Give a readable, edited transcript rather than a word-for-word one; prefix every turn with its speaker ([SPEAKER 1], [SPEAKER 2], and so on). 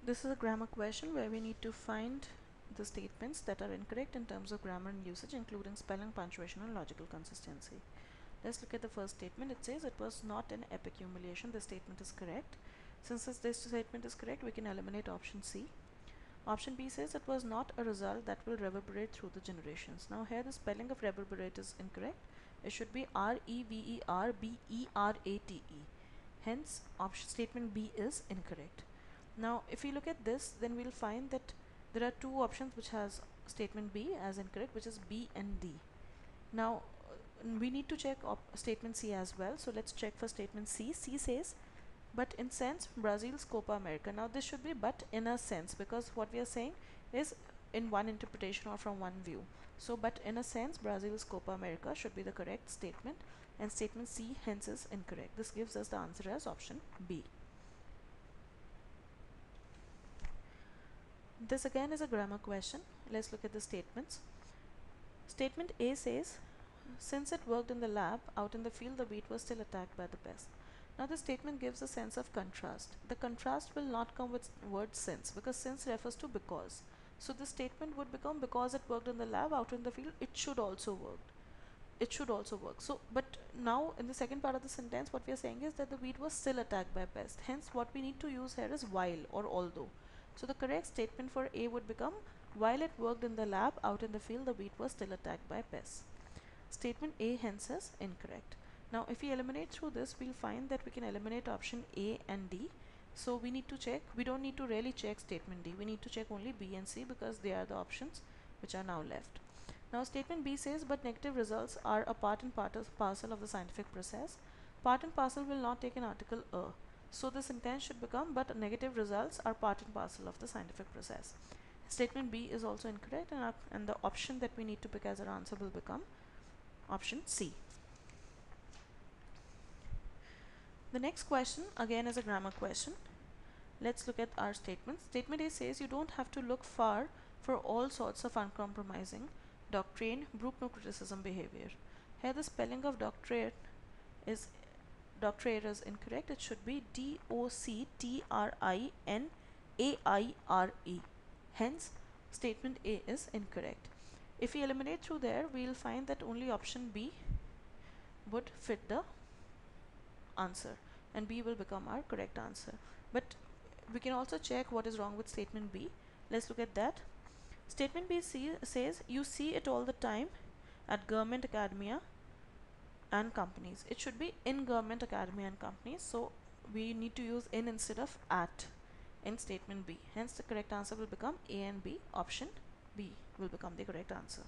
[SPEAKER 1] This is a grammar question where we need to find the statements that are incorrect in terms of grammar and usage, including spelling, punctuation, and logical consistency. Let's look at the first statement. It says it was not an epic humiliation. This statement is correct. Since this statement is correct, we can eliminate option C. Option B says it was not a result that will reverberate through the generations. Now here the spelling of reverberate is incorrect. It should be R-E-V-E-R-B-E-R-A-T-E. Hence, option statement B is incorrect. Now if we look at this, then we'll find that there are two options which has statement B as incorrect, which is B and D. Now we need to check statement C as well. So let's check for statement C. C says, but in sense Brazil's Copa America. Now this should be but in a sense, because what we are saying is in one interpretation or from one view. So but in a sense Brazil's Copa America should be the correct statement, and statement C hence is incorrect. This gives us the answer as option B. This again is a grammar question. Let's look at the statements. Statement A says, since it worked in the lab, out in the field the wheat was still attacked by the pest. Now this statement gives a sense of contrast. The contrast will not come with word since, because since refers to because. So this statement would become, because it worked in the lab, out in the field, it should also work. It should also work. So, but now in the second part of the sentence, what we are saying is that the wheat was still attacked by pest. Hence, what we need to use here is while or although. So the correct statement for A would become, while it worked in the lab, out in the field, the wheat was still attacked by pests. Statement A hence is incorrect. Now if we eliminate through this, we'll find that we can eliminate option A and D. So we need to check, we don't need to really check statement D, we need to check only B and C, because they are the options which are now left. Now statement B says, but negative results are a part and parcel of the scientific process. Part and parcel will not take an article a. So the sentence should become, but negative results are part and parcel of the scientific process. Statement B is also incorrect, and the option that we need to pick as our answer will become option C. The next question again is a grammar question. Let's look at our statements. Statement A says, you don't have to look far for all sorts of uncompromising, doctrine, Bruckner criticism behavior. Here the spelling of doctrine is incorrect. It should be D-O-C-T-R-I-N-A-I-R-E. Hence, statement A is incorrect. If we eliminate through there, we'll find that only option B would fit the answer, and B will become our correct answer. But we can also check what is wrong with statement B. Let's look at that. Statement B says, you see it all the time at government academia and companies. It should be in government academia and companies, so we need to use in instead of at in statement B. Hence the correct answer will become A and B. Option B will become the correct answer.